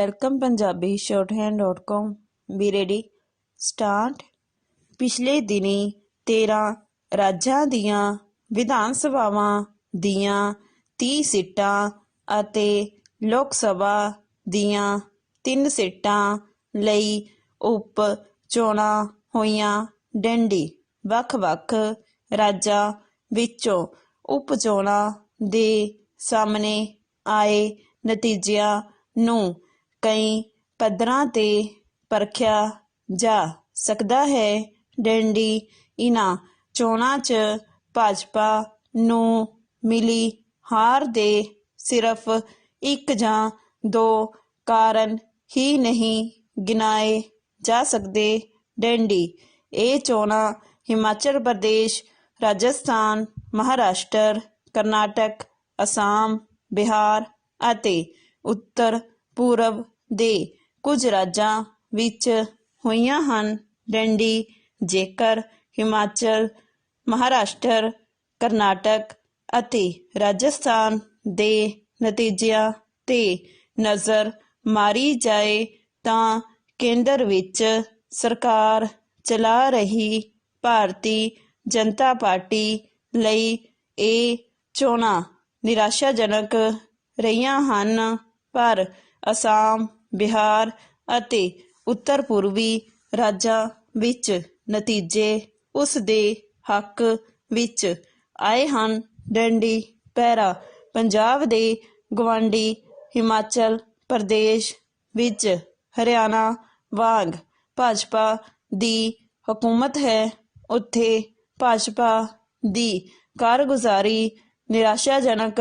Welcome Punjabi shorthand.com ਵੀ ready start. ਪਿਛਲੇ ਦਿਨੀ 13 ਰਾਜਾਂ ਦੀਆਂ ਵਿਧਾਨ ਸਭਾਵਾਂ ਦੀਆਂ 30 ਸੀਟਾਂ ਅਤੇ ਲੋਕ ਸਭਾ ਦੀਆਂ 3 ਸੀਟਾਂ ਲਈ ਉਪ ਚੋਣਾਂ ਹੋਈਆਂ। ਡੰਡੀ ਵੱਖ-ਵੱਖ ਰਾਜਾਂ ਵਿੱਚੋਂ ਉਪ ਚੋਣਾਂ ਦੇ ਸਾਹਮਣੇ ਆਏ ਨਤੀਜਿਆਂ ਨੂੰ ਕਈ ਪੱਧਰਾਂ ਤੇ ਪਰਖਿਆ ਜਾ ਸਕਦਾ ਹੈ। ਡੰਡੀ ਇਹਨਾਂ ਚੋਣਾਂ 'ਚ ਭਾਜਪਾ ਨੂੰ ਮਿਲੀ ਹਾਰ ਦੇ ਸਿਰਫ ਇੱਕ ਜਾਂ ਦੋ ਕਾਰਨ ਹੀ ਨਹੀਂ ਗਿਣਾਏ ਜਾ ਸਕਦੇ। ਡੰਡੀ ਇਹ ਚੋਣਾਂ ਹਿਮਾਚਲ ਪ੍ਰਦੇਸ਼, ਰਾਜਸਥਾਨ, ਮਹਾਰਾਸ਼ਟਰ, ਕਰਨਾਟਕ, ਅਸਾਮ, ਬਿਹਾਰ ਅਤੇ ਉੱਤਰ ਪੂਰਬ ਦੇ ਕੁਝ ਰਾਜਾਂ ਵਿੱਚ ਹੋਈਆਂ ਹਨ। ਡੰਡੀ ਜੇਕਰ ਹਿਮਾਚਲ, ਮਹਾਰਾਸ਼ਟਰ, ਕਰਨਾਟਕ ਅਤੇ ਰਾਜਸਥਾਨ ਦੇ ਨਤੀਜਿਆਂ 'ਤੇ ਨਜ਼ਰ ਮਾਰੀ ਜਾਏ ਤਾਂ ਕੇਂਦਰ ਵਿੱਚ ਸਰਕਾਰ ਚਲਾ ਰਹੀ ਭਾਰਤੀ ਜਨਤਾ ਪਾਰਟੀ ਲਈ ਇਹ ਚੋਣਾਂ ਨਿਰਾਸ਼ਾਜਨਕ ਰਹੀਆਂ ਹਨ। ਪਰ ਅਸਾਮ, ਬਿਹਾਰ ਅਤੇ ਉੱਤਰ ਪੂਰਬੀ ਰਾਜਾਂ ਵਿੱਚ ਨਤੀਜੇ ਉਸ ਦੇ ਹੱਕ ਵਿੱਚ ਆਏ ਹਨ। ਡੰਡੀ ਪਹਿਰਾ ਪੰਜਾਬ ਦੇ ਗਵਾਂਢੀ ਹਿਮਾਚਲ ਪ੍ਰਦੇਸ਼ ਵਿੱਚ ਹਰਿਆਣਾ ਵਾਂਗ ਭਾਜਪਾ ਦੀ ਹਕੂਮਤ ਹੈ। ਉੱਥੇ ਭਾਜਪਾ ਦੀ ਕਾਰਗੁਜ਼ਾਰੀ ਨਿਰਾਸ਼ਾਜਨਕ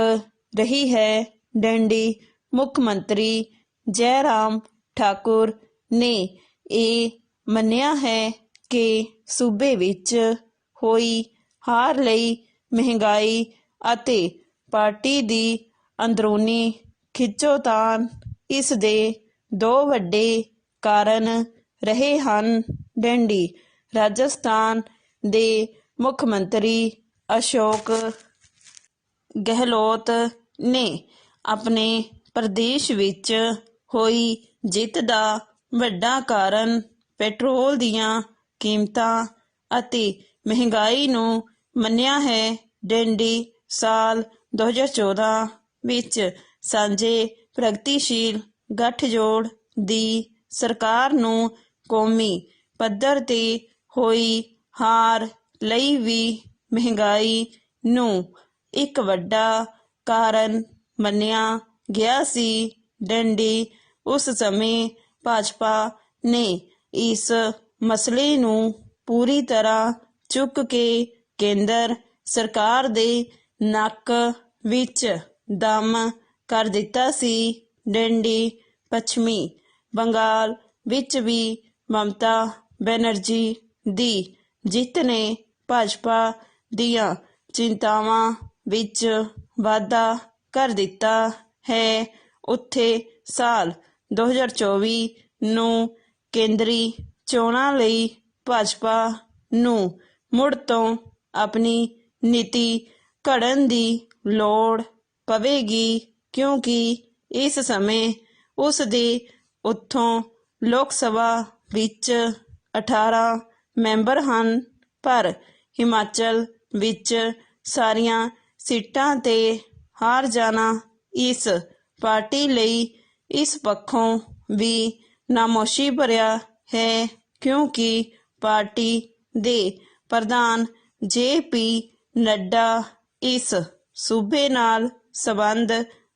ਰਹੀ ਹੈ। ਡੰਡੀ ਮੁੱਖ ਮੰਤਰੀ ਜੈਰਾਮ ਠਾਕੁਰ ਨੇ ਇਹ ਮੰਨਿਆ ਹੈ ਕਿ ਸੂਬੇ ਵਿੱਚ ਹੋਈ ਹਾਰ ਲਈ ਮਹਿੰਗਾਈ ਅਤੇ ਪਾਰਟੀ ਦੀ ਅੰਦਰੂਨੀ ਖਿੱਚੋਤਾਣ ਇਸ ਦੇ ਦੋ ਵੱਡੇ ਕਾਰਨ ਰਹੇ ਹਨ। ਡੰਡੀ ਰਾਜਸਥਾਨ ਦੇ ਮੁੱਖ ਮੰਤਰੀ ਅਸ਼ੋਕ ਗਹਿਲੋਤ ਨੇ ਆਪਣੇ ਪ੍ਰਦੇਸ਼ ਵਿੱਚ ਹੋਈ ਜਿੱਤ ਦਾ ਵੱਡਾ ਕਾਰਨ ਪੈਟਰੋਲ ਦੀਆਂ ਕੀਮਤਾਂ ਅਤੇ ਮਹਿੰਗਾਈ ਨੂੰ ਮੰਨਿਆ ਹੈ। ਡੰਡੀ ਸਾਲ 2014 ਵਿੱਚ ਸਾਂਝੇ ਪ੍ਰਗਤੀਸ਼ੀਲ ਗੱਠਜੋੜ ਦੀ ਸਰਕਾਰ ਨੂੰ ਕੌਮੀ ਪੱਧਰ ਤੇ ਹੋਈ ਹਾਰ ਲਈ ਵੀ ਮਹਿੰਗਾਈ ਨੂੰ ਇੱਕ ਵੱਡਾ ਕਾਰਨ ਮੰਨਿਆ ਗਿਆ ਸੀ। ਡੰਡੀ ਉਸ ਸਮੇਂ ਭਾਜਪਾ ਨੇ ਇਸ ਮਸਲੇ ਨੂੰ ਪੂਰੀ ਤਰ੍ਹਾਂ ਚੁੱਕ ਕੇ ਕੇਂਦਰ ਸਰਕਾਰ ਦੇ ਨੱਕ ਵਿੱਚ ਦਮ ਕਰ ਦਿੱਤਾ ਸੀ। ਡੰਡੀ ਪੱਛਮੀ ਬੰਗਾਲ ਵਿੱਚ ਵੀ ਮਮਤਾ ਬੈਨਰਜੀ ਦੀ ਜਿੱਤ ਨੇ ਭਾਜਪਾ ਦੀਆਂ ਚਿੰਤਾਵਾਂ ਵਿੱਚ ਵਾਧਾ ਕਰ ਦਿੱਤਾ ਹੈ। ਉੱਥੇ ਸਾਲ 2024 ਨੂੰ ਕੇਂਦਰੀ ਚੋਣਾਂ ਲਈ ਭਾਜਪਾ ਨੂੰ ਮੁੜ ਤੋਂ ਆਪਣੀ ਨੀਤੀ ਘੜਨ ਦੀ ਲੋੜ ਪਵੇਗੀ ਕਿਉਂਕਿ ਇਸ ਸਮੇਂ ਉਸ ਦੇ ਉੱਥੋਂ ਲੋਕ ਸਭਾ ਵਿੱਚ 18 ਮੈਂਬਰ ਹਨ। ਪਰ ਹਿਮਾਚਲ ਵਿੱਚ ਸਾਰੀਆਂ ਸੀਟਾਂ ਤੇ ਹਾਰ ਜਾਣਾ ਇਸ ਪਾਰਟੀ ਲਈ ਇਸ ਪੱਖੋਂ ਵੀ ਨਾਮੋਸ਼ੀ ਭਰਿਆ ਹੈ ਕਿਉਂਕਿ ਪਾਰਟੀ ਦੇ ਪ੍ਰਧਾਨ JP ਨੱਡਾ ਇਸ ਸੂਬੇ ਨਾਲ ਸੰਬੰਧ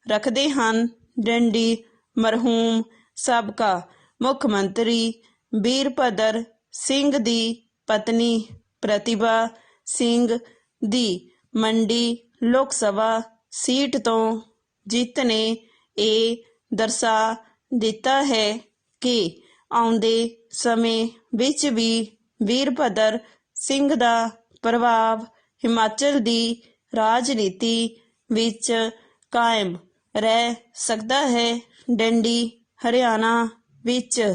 ਰੱਖਦੇ ਹਨ। ਡੰਡੀ ਮਰਹੂਮ ਸਾਬਕਾ ਮੁੱਖ ਮੰਤਰੀ ਵੀਰਭੱਦਰ ਸਿੰਘ ਦੀ ਪਤਨੀ ਪ੍ਰਤਿਭਾ ਸਿੰਘ ਦੀ ਮੰਡੀ ਲੋਕ ਸਭਾ ਸੀਟ ਤੋਂ ਜਿੱਤ ਨੇ ਇਹ ਦਰਸਾ ਦਿੱਤਾ ਹੈ ਕਿ ਆਉਂਦੇ ਸਮੇਂ ਵਿੱਚ ਵੀ ਵੀਰਭੱਦਰ ਸਿੰਘ ਦਾ ਪ੍ਰਭਾਵ ਹਿਮਾਚਲ ਦੀ ਰਾਜਨੀਤੀ ਵਿੱਚ ਕਾਇਮ ਰਹਿ ਸਕਦਾ ਹੈ। ਡੰਡੀ ਹਰਿਆਣਾ ਵਿੱਚ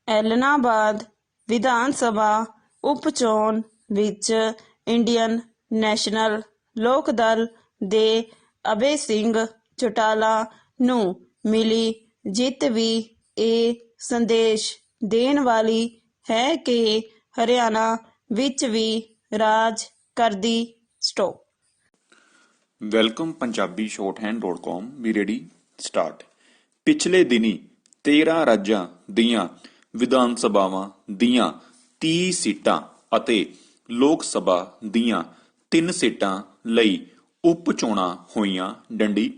ਐਲਨਾਬਾਦ ਵਿਧਾਨ ਸਭਾ ਉਪ ਚੋਣ ਵਿੱਚ ਇੰਡੀਅਨ ਨੈਸ਼ਨਲ ਲੋਕ ਦਲ ਦੇ ਅਭੈ ਸਿੰਘ ਚੌਟਾਲਾ ਨੂੰ ਮਿਲੀ ਜਿੱਤ ਵੀ ਇਹ ਸੰਦੇਸ਼ ਦੇਣ ਵਾਲੀ ਹੈ ਕਿ ਹਰਿਆਣਾ ਵਿੱਚ ਵੀ ਰਾਜ ਕਰਦੀ। ਸਟੋਪ। ਵੈਲਕਮ ਪੰਜਾਬੀ.com ਵੀ ਰੈਡੀ ਸਟਾਰਟ। ਪਿਛਲੇ ਦਿਨੀ 13 ਰਾਜਾਂ ਦੀਆਂ ਵਿਧਾਨ ਸਭਾਵਾਂ ਦੀਆਂ 30 ਸੀਟਾਂ ਅਤੇ ਲੋਕ ਸਭਾ ਦੀਆਂ 3 ਸੀਟਾਂ ਲਈ ਉਪ ਚੋਣਾਂ ਹੋਈਆਂ ਡੰਡੀ।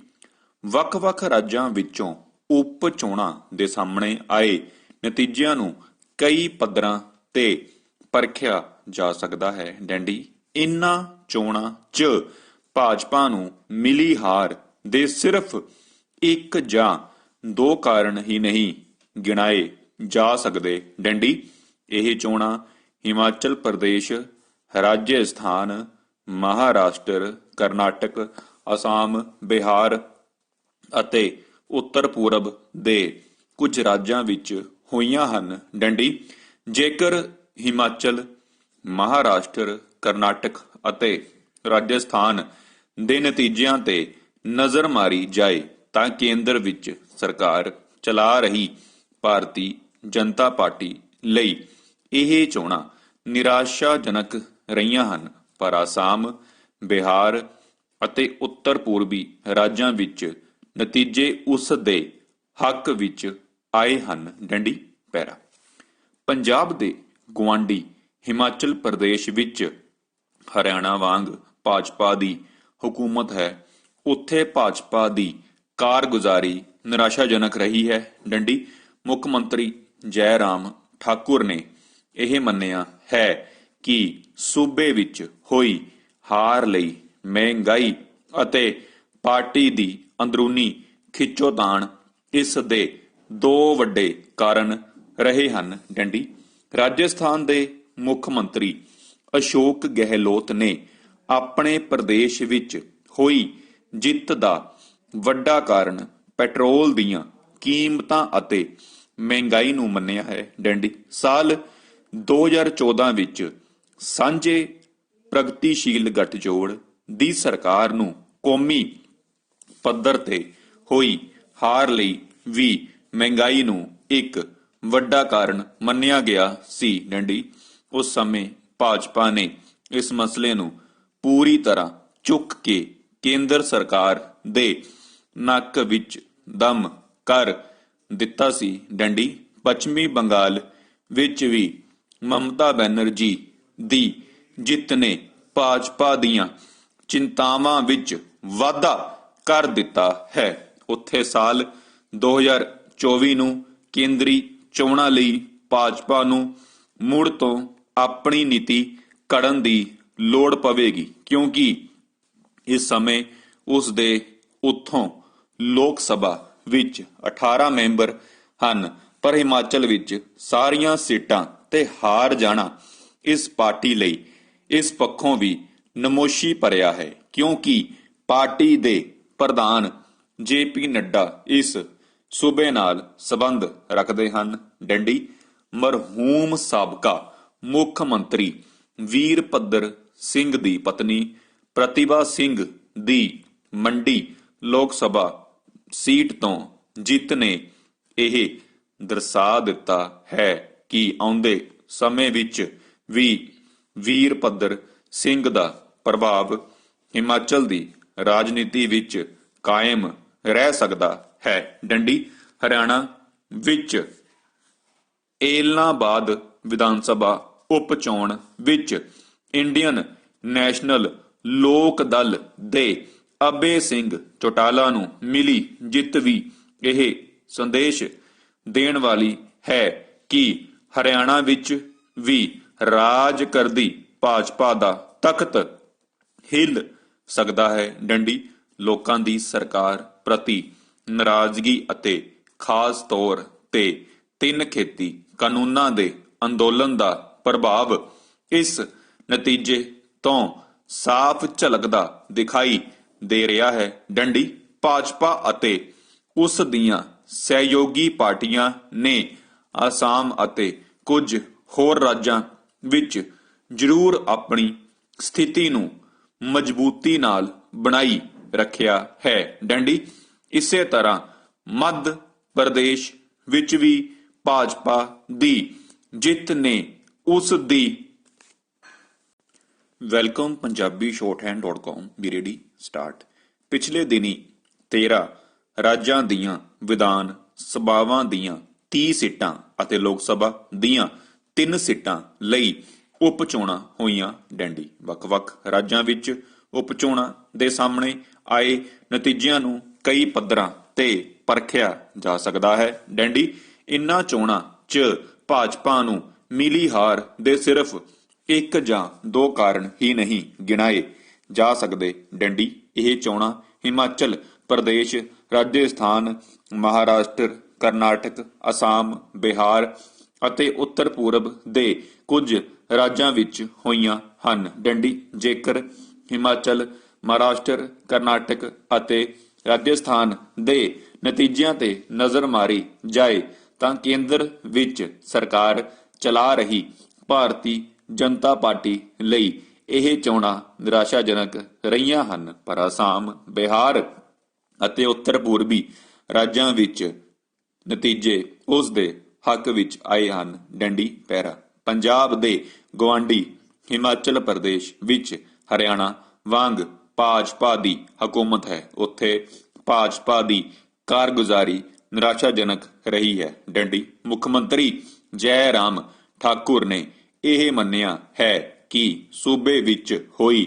ਵੱਖ-ਵੱਖ ਰਾਜਾਂ ਵਿੱਚੋਂ ਉਪ ਚੋਣਾਂ ਦੇ ਸਾਹਮਣੇ ਆਏ ਨਤੀਜਿਆਂ ਨੂੰ ਕਈ ਪੱਧਰਾਂ ਤੇ ਪਰਖਿਆ ਜਾ ਸਕਦਾ ਹੈ ਡੰਡੀ। ਇਨ੍ਹਾਂ ਚੋਣਾਂ 'ਚ ਭਾਜਪਾ ਨੂੰ ਮਿਲੀ ਹਾਰ ਦੇ ਸਿਰਫ ਇੱਕ ਜਾਂ ਦੋ ਕਾਰਨ ਹੀ ਨਹੀਂ ਗਿਣਾਏ ਜਾ ਸਕਦੇ ਡੰਡੀ। ਇਹ ਚੋਣਾਂ ਹਿਮਾਚਲ ਪ੍ਰਦੇਸ਼, ਰਾਜਸਥਾਨ, ਮਹਾਰਾਸ਼ਟਰ, ਕਰਨਾਟਕ, ਅਸਾਮ, ਬਿਹਾਰ ਅਤੇ ਉੱਤਰ ਪੂਰਬ ਦੇ ਕੁਝ ਰਾਜਾਂ ਵਿੱਚ ਹੋਈਆਂ ਹਨ ਡੰਡੀ। ਜੇਕਰ ਹਿਮਾਚਲ, ਮਹਾਰਾਸ਼ਟਰ, ਕਰਨਾਟਕ ਅਤੇ ਰਾਜਸਥਾਨ ਦੇ ਨਤੀਜਿਆਂ ਤੇ ਨਜ਼ਰ ਮਾਰੀ ਜਾਏ ਤਾਂ ਕੇਂਦਰ ਵਿੱਚ ਸਰਕਾਰ ਚਲਾ ਰਹੀ ਭਾਰਤੀ ਜਨਤਾ ਪਾਰਟੀ ਲਈ ਇਹ ਚੋਣਾਂ ਨਿਰਾਸ਼ਾਜਨਕ ਰਹੀਆਂ ਹਨ। ਪਰ ਅਸਾਮ, ਬਿਹਾਰ ਅਤੇ ਉੱਤਰ ਪੂਰਬੀ ਰਾਜਾਂ ਵਿੱਚ ਨਤੀਜੇ ਉਸ ਦੇ ਹੱਕ ਵਿੱਚ ਆਏ ਹਨ ਡੰਡੀ। ਪੈਰਾ। ਪੰਜਾਬ ਦੇ ਗੁਆਂਢੀ ਹਿਮਾਚਲ ਪ੍ਰਦੇਸ਼ ਵਿੱਚ ਹਰਿਆਣਾ ਵਾਂਗ ਭਾਜਪਾ ਦੀ ਹਕੂਮਤ ਹੈ। ਉੱਥੇ ਭਾਜਪਾ ਦੀ ਕਾਰਗੁਜ਼ਾਰੀ ਨਿਰਾਸ਼ਾਜਨਕ ਰਹੀ ਹੈ ਡੰਡੀ। ਮੁੱਖ ਮੰਤਰੀ ਜੈ ਰਾਮ ਠਾਕੁਰ ਨੇ ਇਹ ਮੰਨਿਆ ਹੈ ਕਿ ਸੂਬੇ ਵਿੱਚ ਹੋਈ ਹਾਰ ਲਈ ਮਹਿੰਗਾਈ ਅਤੇ ਪਾਰਟੀ ਦੀ ਅੰਦਰੂਨੀ ਖਿੱਚੋਤਾਣ ਇਸ ਦੇ ਦੋ ਵੱਡੇ ਕਾਰਨ ਰਹੇ ਹਨ ਡੰਡੀ। ਰਾਜਸਥਾਨ ਦੇ ਮੁੱਖ ਮੰਤਰੀ ਅਸ਼ੋਕ ਗਹਿਲੋਤ ਨੇ ਆਪਣੇ ਪ੍ਰਦੇਸ਼ ਵਿੱਚ ਹੋਈ ਜਿੱਤ ਦਾ ਵੱਡਾ ਕਾਰਨ ਪੈਟਰੋਲ ਦੀਆਂ ਕੀਮਤਾਂ ਅਤੇ ਮਹਿੰਗਾਈ ਨੂੰ ਮੰਨਿਆ ਹੈ ਡੰਡੀ। ਸਾਲ 2014 ਵਿੱਚ ਸਾਂਝੇ ਪ੍ਰਗਤੀਸ਼ੀਲ ਗੱਠਜੋੜ ਦੀ ਸਰਕਾਰ ਨੂੰ ਕੌਮੀ ਪੱਧਰ ਤੇ ਹੋਈ ਹਾਰ ਲਈ ਵੀ ਮਹਿੰਗਾਈ ਨੂੰ ਇੱਕ ਵੱਡਾ ਕਾਰਨ ਮੰਨਿਆ ਗਿਆ ਸੀ ਡੰਡੀ। ਉਸ ਸਮੇਂ ਭਾਜਪਾ ਨੇ ਇਸ ਮਸਲੇ ਨੂੰ ਪੂਰੀ ਤਰ੍ਹਾਂ ਚੁੱਕ ਕੇ ਕੇਂਦਰ ਸਰਕਾਰ ਦੇ ਨੱਕ ਵਿੱਚ ਦਮ ਕਰ ਦਿੱਤਾ ਸੀ ਡੰਡੀ। ਪੱਛਮੀ ਬੰਗਾਲ ਵਿੱਚ ਵੀ ਮਮਤਾ ਬੈਨਰਜੀ ਦੀ ਜਿੱਤ ਨੇ ਭਾਜਪਾ ਦੀਆਂ ਚਿੰਤਾਵਾਂ ਵਿੱਚ ਵਾਧਾ ਕਰ ਦਿੱਤਾ ਹੈ। ਉੱਥੇ ਸਾਲ 2024 ਨੂੰ ਕੇਂਦਰੀ ਚੋਣਾਂ ਲਈ ਭਾਜਪਾ ਨੂੰ ਮੁੜ ਤੋਂ ਆਪਣੀ ਨੀਤੀ ਘੜਨ ਦੀ ਲੋੜ ਪਵੇਗੀ, ਕਿਉਂਕਿ ਇਸ ਸਮੇਂ ਉਸ ਦੇ ਉੱਥੋਂ ਲੋਕ ਸਭਾ ਵਿੱਚ 18 ਮੈਂਬਰ ਹਨ। ਪਰ ਹਿਮਾਚਲ ਵਿੱਚ ਸਾਰੀਆਂ ਸੀਟਾਂ ਤੇ ਹਾਰ ਜਾਣਾ ਇਸ ਪਾਰਟੀ ਲਈ ਇਸ ਪੱਖੋਂ ਵੀ ਨਮੋਸ਼ੀ ਭਰਿਆ ਹੈ, ਕਿਉਂਕਿ ਪਾਰਟੀ ਦੇ ਪ੍ਰਧਾਨ JP ਨੱਡਾ ਇਸ ਸੂਬੇ ਨਾਲ ਸੰਬੰਧ ਰੱਖਦੇ ਹਨ ਡੰਡੀ। ਮਰਹੂਮ ਸਾਬਕਾ ਮੁੱਖ ਮੰਤਰੀ ਵੀਰਭੱਦਰ ਸਿੰਘ ਦੀ ਪਤਨੀ ਪ੍ਰਤਿਭਾ ਸਿੰਘ ਦੀ ਮੰਡੀ ਲੋਕ ਸਭਾ ਸੀਟ ਤੋਂ ਜਿੱਤ ਨੇ ਇਹ ਦਰਸਾ ਦਿੱਤਾ ਹੈ ਕਿ ਆਉਂਦੇ ਸਮੇਂ ਵਿੱਚ ਵੀ ਵੀਰਭੱਦਰ ਸਿੰਘ ਦਾ ਪ੍ਰਭਾਵ ਹਿਮਾਚਲ ਦੀ ਰਾਜਨੀਤੀ ਵਿੱਚ ਕਾਇਮ ਰਹਿ ਸਕਦਾ ਹੈ ਡੰਡੀ। ਹਰਿਆਣਾ ਵਿੱਚ ਏਲਨਾਬਾਦ ਵਿਧਾਨ ਸਭਾ ਉਪ ਚੋਣ ਵਿੱਚ ਇੰਡੀਅਨ ਨੈਸ਼ਨਲ ਲੋਕ ਦਲ ਦੇ ਅਭੈ ਸਿੰਘ ਚੌਟਾਲਾ ਨੂੰ ਮਿਲੀ ਜਿੱਤ ਵੀ ਇਹ ਸੰਦੇਸ਼ ਦੇਣ ਵਾਲੀ ਹੈ ਕਿ ਹਰਿਆਣਾ ਵਿੱਚ ਵੀ ਰਾਜ ਕਰਦੀ ਭਾਜਪਾ ਦਾ ਤਖਤ ਹਿੱਲ ਸਕਦਾ ਹੈ ਡੰਡੀ। ਲੋਕਾਂ ਦੀ ਸਰਕਾਰ ਪ੍ਰਤੀ ਨਾਰਾਜ਼ਗੀ ਅਤੇ ਖਾਸ ਤੌਰ ਤੇ 3 ਖੇਤੀ ਕਾਨੂੰਨਾਂ ਦੇ ਅੰਦੋਲਨ ਦਾ ਪ੍ਰਭਾਵ ਇਸ ਨਤੀਜੇ ਤੋਂ ਸਾਫ਼ ਝਲਕਦਾ ਦਿਖਾਈ ਦੇ ਰਿਹਾ ਹੈ ਡੰਡੀ। ਭਾਜਪਾ ਅਤੇ ਉਸ ਦੀਆਂ ਸਹਿਯੋਗੀ ਪਾਰਟੀਆਂ ਨੇ ਆਸਾਮ ਅਤੇ ਕੁਝ ਹੋਰ ਰਾਜਾਂ ਵਿੱਚ ਜ਼ਰੂਰ ਆਪਣੀ ਸਥਿਤੀ ਨੂੰ ਮਜ਼ਬੂਤੀ ਨਾਲ ਬਣਾਈ ਰੱਖਿਆ ਹੈ ਡੰਡੀ। ਇਸੇ ਤਰ੍ਹਾਂ ਮੱਧ ਪ੍ਰਦੇਸ਼ ਵਿੱਚ ਵੀ ਭਾਜਪਾ ਦੀ ਜਿੱਤ ਨੇ ਉਸ ਦੀ ਵੈਲਕਮ ਪੰਜਾਬੀ shorthand.com ਵੀ ਰੈਡੀ ਸਟਾਰਟ। ਪਿਛਲੇ ਦਿਨੀ 13 ਰਾਜਾਂ ਦੀਆਂ ਵਿਧਾਨ ਸਭਾਵਾਂ ਦੀਆਂ 30 ਸੀਟਾਂ ਅਤੇ ਲੋਕ ਸਭਾ ਦੀਆਂ 3 ਸੀਟਾਂ ਲਈ ਉਪ ਚੋਣਾਂ ਹੋਈਆਂ ਡੈਂਡੀ। ਵੱਖ-ਵੱਖ ਰਾਜਾਂ ਵਿੱਚ ਉਪ ਚੋਣਾਂ ਦੇ ਸਾਹਮਣੇ ਆਏ ਨਤੀਜਿਆਂ ਨੂੰ ਕਈ ਪੱਧਰਾਂ ਤੇ ਪਰਖਿਆ ਜਾ ਸਕਦਾ ਹੈ ਡੈਂਡੀ। ਇਨ੍ਹਾਂ ਚੋਣਾਂ 'ਚ ਭਾਜਪਾ ਨੂੰ ਮਿਲੀ ਹਾਰ ਦੇ ਸਿਰਫ 1 ਜਾਂ 2 ਕਾਰਨ ਹੀ ਨਹੀਂ ਗਿਣਾਏ ਜਾ ਸਕਦੇ ਡੈਂਡੀ। ਇਹ ਚੋਣਾਂ ਹਿਮਾਚਲ ਪ੍ਰਦੇਸ਼, ਰਾਜਸਥਾਨ, ਮਹਾਰਾਸ਼ਟਰ, ਕਰਨਾਟਕ, ਅਸਾਮ, ਬਿਹਾਰ ਅਤੇ ਉੱਤਰ ਪੂਰਬ ਦੇ ਕੁਝ ਰਾਜਾਂ ਵਿੱਚ ਹੋਈਆਂ ਹਨ ਡੈਂਡੀ। ਜੇਕਰ ਹਿਮਾਚਲ, ਮਹਾਰਾਸ਼ਟਰ, ਕਰਨਾਟਕ ਅਤੇ ਰਾਜਸਥਾਨ ਦੇ ਨਤੀਜਿਆਂ ਤੇ ਨਜ਼ਰ ਮਾਰੀ ਜਾਏ ਤਾਂ ਕੇਂਦਰ ਵਿੱਚ ਸਰਕਾਰ ਚਲਾ ਰਹੀ ਭਾਰਤੀ ਜਨਤਾ ਪਾਰਟੀ ਲਈ ਇਹ ਚੋਣਾਂ ਨਿਰਾਸ਼ਾਜਨਕ ਰਹੀਆਂ ਹਨ। ਪਰ ਅਸਾਮ, ਬਿਹਾਰ ਅਤੇ ਉੱਤਰ ਪੂਰਬੀ ਰਾਜਾਂ ਵਿੱਚ ਨਤੀਜੇ ਉਸ ਦੇ ਹੱਕ ਵਿੱਚ ਆਏ ਹਨ ਡੈਂਡੀ। ਪੈਰਾ ਪੰਜਾਬ ਦੇ ਗੁਆਂਢੀ ਹਿਮਾਚਲ ਪ੍ਰਦੇਸ਼ ਵਿੱਚ ਹਰਿਆਣਾ ਵਾਂਗ ਭਾਜਪਾ ਦੀ ਹਕੂਮਤ ਹੈ। ਉੱਥੇ ਭਾਜਪਾ ਦੀ ਕਾਰਗੁਜ਼ਾਰੀ ਨਿਰਾਸ਼ਾਜਨਕ ਰਹੀ ਹੈ ਡੈਂਡੀ। ਮੁੱਖ ਮੰਤਰੀ ਜੈ ਰਾਮ ਠਾਕੁਰ ਨੇ ਇਹ ਮੰਨਿਆ ਹੈ ਕਿ ਸੂਬੇ ਵਿੱਚ ਹੋਈ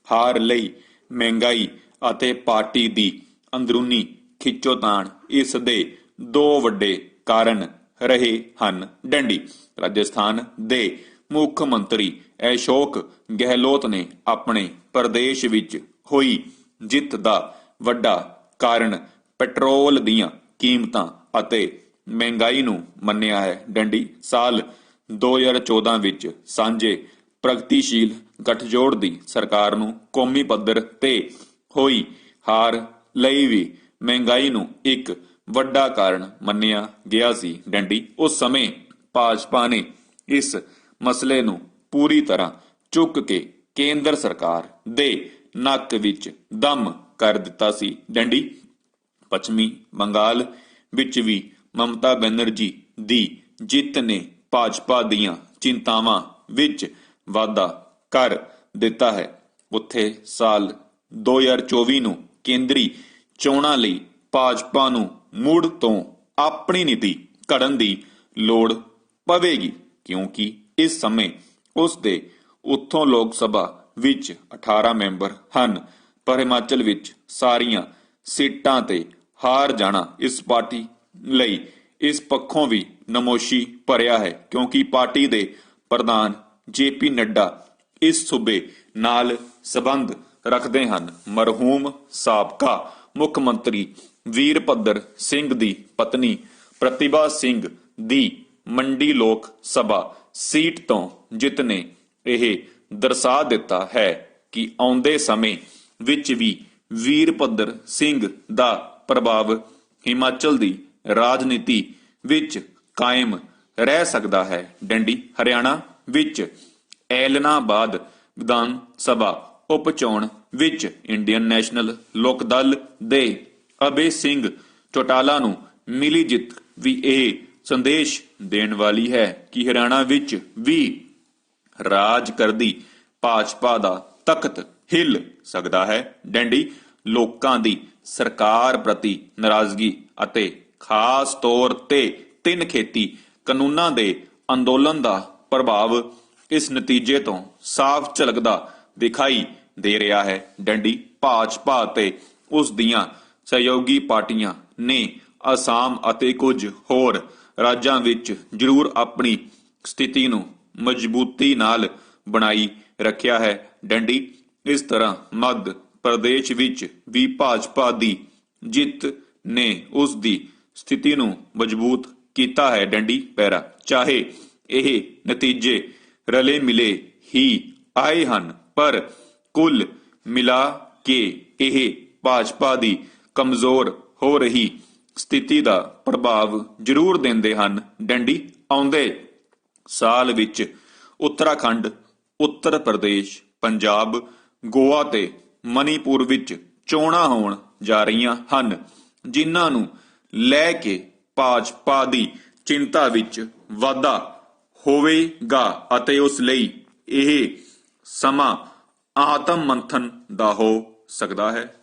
ਹਾਰ ਲਈ ਮਹਿੰਗਾਈ ਅਤੇ ਪਾਰਟੀ ਦੀ ਅੰਦਰੂਨੀ ਖਿੱਚੋਤਾਣ ਇਸ ਦੇ 2 ਵੱਡੇ ਕਾਰਨ ਰਹੇ ਹਨ ਡੈਂਡੀ। ਰਾਜਸਥਾਨ ਦੇ ਮੁੱਖ ਮੰਤਰੀ ਅਸ਼ੋਕ ਗਹਿਲੋਤ ਨੇ ਆਪਣੇ ਪ੍ਰਦੇਸ਼ ਵਿੱਚ ਹੋਈ ਜਿੱਤ ਦਾ ਵੱਡਾ ਕਾਰਨ ਪੈਟਰੋਲ ਦੀਆਂ ਕੀਮਤਾਂ ਅਤੇ ਮਹਿੰਗਾਈ ਨੂੰ ਮੰਨਿਆ ਹੈ ਡੈਂਡੀ। ਸਾਲ 2014 ਵਿੱਚ ਸਾਂਝੇ ਪ੍ਰਗਤੀਸ਼ੀਲ ਗੱਠਜੋੜ ਦੀ ਸਰਕਾਰ ਨੂੰ ਕੌਮੀ ਪੱਧਰ ਤੇ ਹੋਈ ਹਾਰ ਲਈ ਵੀ ਮਹਿੰਗਾਈ ਨੂੰ ਇੱਕ ਵੱਡਾ ਕਾਰਨ ਮੰਨਿਆ ਗਿਆ ਸੀ ਡੈਂਡੀ। ਉਸ ਸਮੇਂ ਭਾਜਪਾ ਨੇ ਇਸ ਮਸਲੇ ਨੂੰ ਪੂਰੀ ਤਰ੍ਹਾਂ ਚੁੱਕ ਕੇ ਕੇਂਦਰ ਸਰਕਾਰ ਦੇ ਨੱਕ ਵਿੱਚ ਦਮ ਕਰ ਦਿੱਤਾ ਸੀ ਡੈਂਡੀ। ਪੱਛਮੀ ਬੰਗਾਲ ਵਿੱਚ ਵੀ ਮਮਤਾ ਬੈਨਰਜੀ ਦੀ ਜਿੱਤ ਨੇ ਭਾਜਪਾ ਦੀਆਂ ਚਿੰਤਾਵਾਂ ਵਿੱਚ ਵਾਧਾ ਕਰ ਦਿੱਤਾ ਹੈ। ਉੱਥੇ ਸਾਲ 2024 ਨੂੰ ਕੇਂਦਰੀ ਚੋਣਾਂ ਲਈ ਭਾਜਪਾ ਨੂੰ ਮੁੜ ਤੋਂ ਆਪਣੀ ਨੀਤੀ ਘੜਨ ਦੀ ਲੋੜ ਪਵੇਗੀ ਕਿਉਂਕਿ ਇਸ ਸਮੇਂ ਉਸ ਦੇ ਉੱਥੋਂ ਲੋਕ ਸਭਾ ਵਿੱਚ 18 ਮੈਂਬਰ ਹਨ। ਪਰ ਹਿਮਾਚਲ ਵਿੱਚ ਸਾਰੀਆਂ ਸੀਟਾਂ ਤੇ ਹਾਰ ਜਾਣਾ ਇਸ ਪਾਰਟੀ ਲਈ ਇਸ ਪੱਖੋਂ ਵੀ ਨਮੋਸ਼ੀ ਭਰਿਆ ਹੈ ਕਿਉਂਕਿ ਪਾਰਟੀ ਦੇ ਪ੍ਰਧਾਨ JP ਨੱਡਾ ਇਸ ਸੂਬੇ ਨਾਲ ਸੰਬੰਧ ਰੱਖਦੇ ਹਨ। ਮਰਹੂਮ ਸਾਬਕਾ ਮੁੱਖ ਮੰਤਰੀ ਵੀਰਭੱਦਰ ਸਿੰਘ ਦੀ ਪਤਨੀ ਪ੍ਰਤਿਭਾ ਸਿੰਘ ਦੀ ਮੰਡੀ ਲੋਕ ਸਭਾ ਸੀਟ ਤੋਂ ਜਿੱਤ ਨੇ ਇਹ ਦਰਸਾ ਦਿੱਤਾ ਹੈ ਕਿ ਆਉਂਦੇ ਸਮੇਂ ਵਿੱਚ ਵੀ ਵੀਰਭੱਦਰ ਸਿੰਘ ਦਾ ਪ੍ਰਭਾਵ ਹਿਮਾਚਲ ਦੀ ਰਾਜਨੀਤੀ ਵਿੱਚ ਕਾਇਮ ਰਹਿ ਸਕਦਾ ਹੈ ਡੈਂਡੀ। ਹਰਿਆਣਾ ਵਿੱਚ ਐਲਨਾਬਾਦ ਵਿਧਾਨ ਸਭਾ ਉਪ ਚੋਣ ਵਿੱਚ ਇੰਡੀਅਨ ਨੈਸ਼ਨਲ ਲੋਕ ਦਲ ਦੇ ਅਭੈ ਸਿੰਘ ਚੌਟਾਲਾ ਨੂੰ ਮਿਲੀ ਜਿੱਤ ਵੀ ਇਹ ਸੰਦੇਸ਼ ਦੇਣ ਵਾਲੀ ਹੈ ਕਿ ਹਰਿਆਣਾ ਵਿੱਚ ਵੀ ਰਾਜ ਕਰਦੀ ਭਾਜਪਾ ਦਾ ਤਖਤ ਹਿੱਲ ਸਕਦਾ ਹੈ ਡੈਂਡੀ। ਲੋਕਾਂ ਦੀ ਸਰਕਾਰ ਪ੍ਰਤੀ ਨਾਰਾਜ਼ਗੀ ਅਤੇ ਖਾਸ ਤੌਰ ਤੇ 3 ਖੇਤੀ ਕਾਨੂੰਨਾਂ ਦੇ ਅੰਦੋਲਨ ਦਾ ਪ੍ਰਭਾਵ ਇਸ ਨਤੀਜੇ ਤੋਂ ਸਾਫ਼ ਝਲਕਦਾ ਦਿਖਾਈ ਦੇ ਰਿਹਾ ਹੈ ਡੈਂਡੀ। ਭਾਜਪਾ ਤੇ ਉਸ ਦੀਆਂ ਸਹਿਯੋਗੀ ਪਾਰਟੀਆਂ ਨੇ ਅਸਾਮ ਅਤੇ ਕੁਝ ਹੋਰ ਰਾਜਾਂ ਵਿੱਚ ਜ਼ਰੂਰ ਆਪਣੀ ਸਥਿਤੀ ਨੂੰ ਮਜ਼ਬੂਤੀ ਨਾਲ ਬਣਾਈ ਰੱਖਿਆ ਹੈ ਡੈਂਡੀ। ਇਸ ਤਰ੍ਹਾਂ ਮੱਧ ਪ੍ਰਦੇਸ਼ ਵਿੱਚ ਵੀ ਭਾਜਪਾ ਦੀ ਜਿੱਤ ਨੇ ਉਸ ਦੀ ਸਥਿਤੀ ਨੂੰ ਮਜ਼ਬੂਤ ਕੀਤਾ ਹੈ ਡੈਂਡੀ। ਪੈਰਾ ਚਾਹੇ ਇਹ ਨਤੀਜੇ ਰਲੇ ਮਿਲੇ ਹੀ ਆਏ ਹਨ ਪਰ ਕੁੱਲ ਮਿਲਾ ਕੇ ਇਹ ਭਾਜਪਾ ਦੀ ਕਮਜ਼ੋਰ ਹੋ ਰਹੀ ਸਥਿਤੀ ਦਾ ਪ੍ਰਭਾਵ ਜ਼ਰੂਰ ਦਿੰਦੇ ਹਨ ਡੈਂਡੀ। ਆਉਂਦੇ ਸਾਲ ਵਿੱਚ ਉੱਤਰਾਖੰਡ, ਉੱਤਰ ਪ੍ਰਦੇਸ਼, ਪੰਜਾਬ, ਗੋਆ ਤੇ ਮਣੀਪੁਰ ਵਿੱਚ ਚੋਣਾਂ ਹੋਣ ਜਾ ਰਹੀਆਂ ਹਨ ਜਿਨ੍ਹਾਂ ਨੂੰ ਲੈ ਕੇ ਭਾਜਪਾ ਦੀ ਚਿੰਤਾ ਵਿੱਚ ਵਾਧਾ ਹੋਵੇਗਾ ਅਤੇ ਉਸ ਲਈ ਇਹ ਸਮਾਂ ਆਤਮ ਮੰਥਨ ਦਾ ਹੋ ਸਕਦਾ ਹੈ।